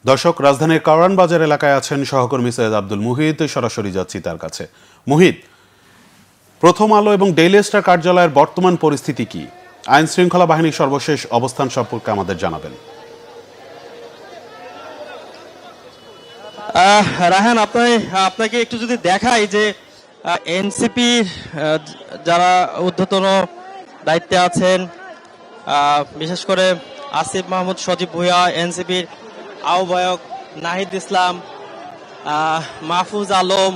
দর্শক, রাজধানীর কারওয়ান বাজার এলাকায় আছেন সহকর্মী সৈয়দ আব্দুল মুহিত। সরাসরি যাচ্ছি তার কাছে। মুহিত, প্রথম আলো এবং ডেইলি স্টার কার্যালয়ের বর্তমান পরিস্থিতি কি? আইন শৃঙ্খলা বাহিনীর সর্বশেষ অবস্থান সম্পর্কে আমাদের জানাবেন। রাহান, আপনাকে একটু যদি দেখাই যে এনসিপি যারা ঊর্ধ্বতন দায়িত্বে আছেন, বিশেষ করে আসিফ মাহমুদ সজীব ভুঁইয়া, এনসিপির আহ্বায়ক নাহিদ ইসলাম, মাহফুজ আলম,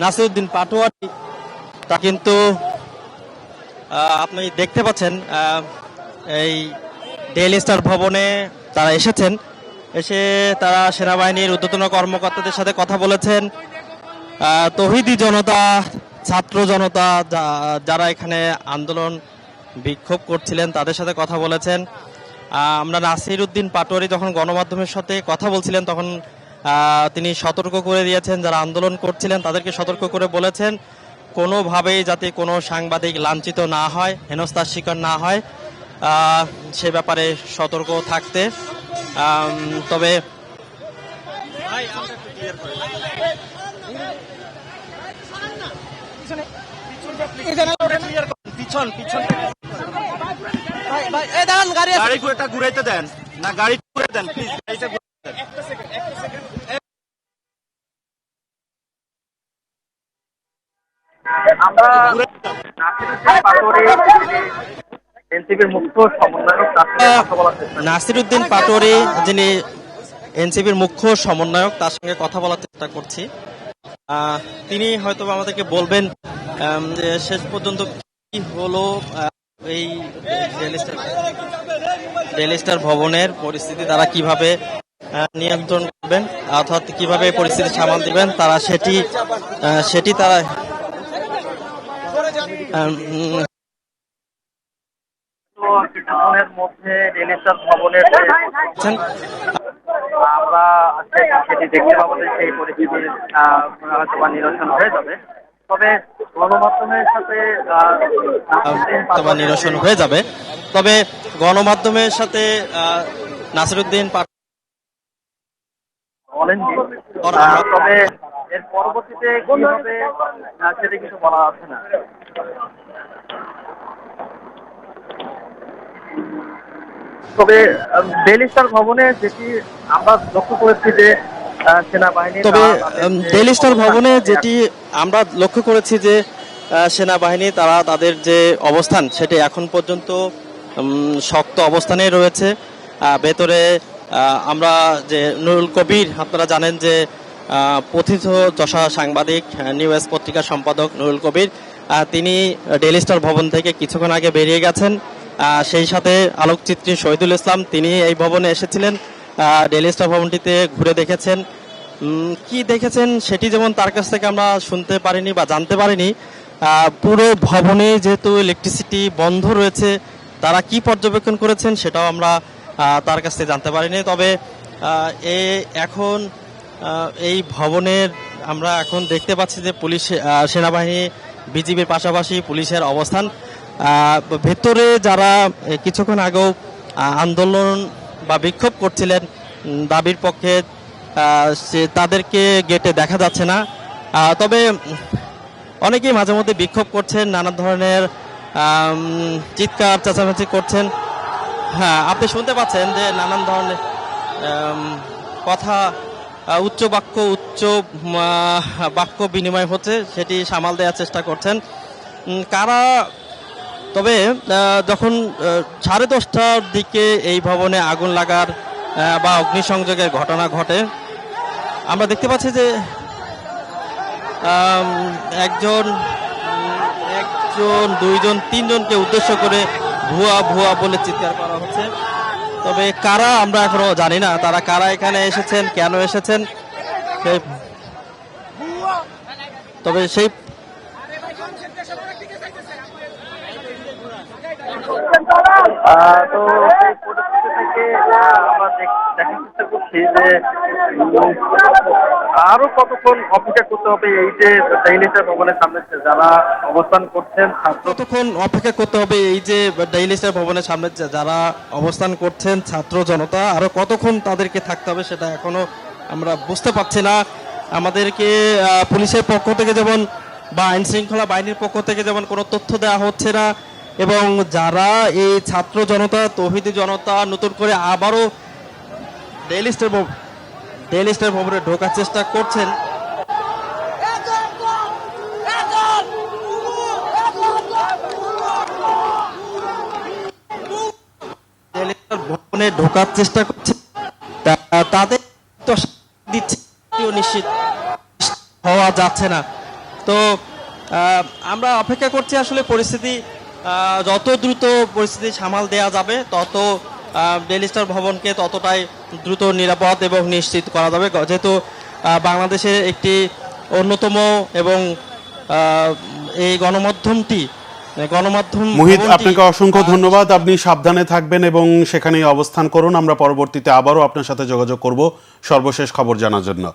নাসিরউদ্দিন পাটোয়ারি, তা কিন্তু আপনি দেখতে পাচ্ছেন এই ডেইলি স্টার ভবনে তারা এসেছেন। এসে তারা সেনাবাহিনীর ঊর্ধ্বতন কর্মকর্তাদের সাথে কথা বলেছেন। তৌহিদি জনতা, ছাত্র জনতা যারা এখানে আন্দোলন বিক্ষোভ করছিলেন তাদের সাথে কথা বলেছেন। আমরা নাসিরউদ্দিন পাটোয়ারি যখন গণমাধ্যমের সাথে কথা বলছিলেন তখন তিনি সতর্ক করে দিয়েছেন, যারা আন্দোলন করছিলেন তাদেরকে সতর্ক করে বলেছেন কোনোভাবেই যাতে কোনো সাংবাদিক লাঞ্ছিত না হয়, হেনস্থার শিকার না হয়, সে ব্যাপারে সতর্ক থাকতে। তবে ঘুরাইতে দেন না, গাড়ি ঘুরে দেন প্লিজ। আমরা নাসিরউদ্দিন পাটোয়ারি, যিনি এনসিপির মুখ্য সমন্বয়ক, তার সঙ্গে কথা বলার চেষ্টা করছি। তিনি হয়তো আমাদেরকে বলবেন যে শেষ পর্যন্ত কি হলো এই ডেইলি স্টার ভবনের পরিস্থিতি, তারা কিভাবে নিয়ন্ত্রণ করবেন অর্থাৎ কিভাবে পরিস্থিতি সামাল দিবেন তারা সেটি তারা মধ্যে ডেইলি স্টার ভবনের আমরা সেটি দেখতে পাবো যে সেই পরিস্থিতির হয়তো বা নিরসন হয়ে যাবে। তবে গণমাধ্যমের সাথে নিরসন হয়ে যাবে। তবে গণমাধ্যমের সাথে নাসিরউদ্দিন বলেননি, তবে এর পরবর্তীতে কি হবে সেটা কিছু বলা আছে না। তবে ডেইলি স্টার ভবনে যেটি আমরা লক্ষ্য করেছি যে সেনাবাহিনী, তবে ডেইলি স্টার ভবনে যেটি আমরা লক্ষ্য করেছি যে সেনাবাহিনী তারা তাদের যে অবস্থান সেটি এখন পর্যন্ত শক্ত অবস্থানে রয়েছে। ভেতরে আমরা যে নুরুল কবির, আপনারা জানেন যে কথিত যশা সাংবাদিক, নিউজ পত্রিকার সম্পাদক নুরুল কবির, তিনি ডেইলি স্টার ভবন থেকে কিছুক্ষণ আগে বেরিয়ে গেছেন। সেই সাথে আলোকচিত্রী শহীদুল ইসলাম, তিনি এই ভবনে এসেছিলেন, ডেইলি স্টার ভবনটিতে ঘুরে দেখেছেন। কি দেখেছেন সেটি যেমন তার কাছ থেকে আমরা শুনতে পারিনি বা জানতে পারিনি। পুরো ভবনে যেহেতু ইলেকট্রিসিটি বন্ধ রয়েছে, তারা কি পর্যবেক্ষণ করেছেন সেটাও আমরা তার কাছ থেকে জানতে পারিনি। তবে এখন এই ভবনের আমরা এখন দেখতে পাচ্ছি যে পুলিশ, সেনাবাহিনী, বিজিবির পাশাপাশি পুলিশের অবস্থান। ভেতরে যারা কিছুক্ষণ আগেও আন্দোলন বা বিক্ষোভ করছিলেন দাবির পক্ষে, তাদেরকে গেটে দেখা যাচ্ছে না। তবে অনেকেই মাঝে মধ্যে বিক্ষোভ করছেন, নানা ধরনের চিৎকার চেঁচামেচি করছেন। হ্যাঁ, আপনি শুনতে পাচ্ছেন যে নানান ধরনের কথা, উচ্চ বাক্য বিনিময় হচ্ছে, সেটি সামাল দেওয়ার চেষ্টা করছেন কারা। তবে যখন 10:30টার দিকে এই ভবনে আগুন লাগার বা অগ্নিসংযোগের ঘটনা ঘটে, আমরা দেখতে পাচ্ছি যে একজন, দুইজন, তিনজনকে উদ্দেশ্য করে ভুয়া ভুয়া বলে চিৎকার করা হচ্ছে। তবে কারা আমরা এখনো জানি না, তারা কারা এখানে এসেছেন, কেন এসেছেন। তবে সেই তো সেই পরিস্থিতি থেকে আমরা দেখার চেষ্টা করছি যে আরো কতক্ষণ অপেক্ষা করতে হবে এই যে ডেইলি স্টার ভবনের সামনে যারা অবস্থান করছেন ছাত্র কতক্ষণ অপেক্ষা করতে হবে এই যে ডেইলি স্টার ভবনের সামনে যারা অবস্থান করছেন ছাত্র জনতা, আরো কতক্ষণ তাদেরকে থাকতে হবে সেটা এখনো আমরা বুঝতে পারছি না। আমাদেরকে পুলিশের পক্ষ থেকে যেমন বা আইন শৃঙ্খলা বাহিনীর পক্ষ থেকে যেমন কোনো তথ্য দেওয়া হচ্ছে না, এবং যারা এই ছাত্র জনতা তৌহিদি জনতা নতুন করে আবারও ডেইলি স্টার ভবনে ঢোকার চেষ্টা করছেন, ডেইলি স্টার ভবনে ঢোকার চেষ্টা করছে, তাদের তো দিচ্ছে নিশ্চিত হওয়া যাচ্ছে না। তো আমরা অপেক্ষা করছি আসলে পরিস্থিতি যত দ্রুত পরিস্থিতি সামাল দেওয়া যাবে তত ডেইলি স্টার ভবনকে ততটাই দ্রুত নিরাপদ এবং নিশ্চিত করা যাবে, যেহেতু বাংলাদেশের একটি অন্যতম এবং এই গণমাধ্যম মুহিত, আপনাকে অসংখ্য ধন্যবাদ। আপনি সাবধানে থাকবেন এবং সেখানেই অবস্থান করুন। আমরা পরবর্তীতে আবারও আপনার সাথে যোগাযোগ করব সর্বশেষ খবর জানার জন্য।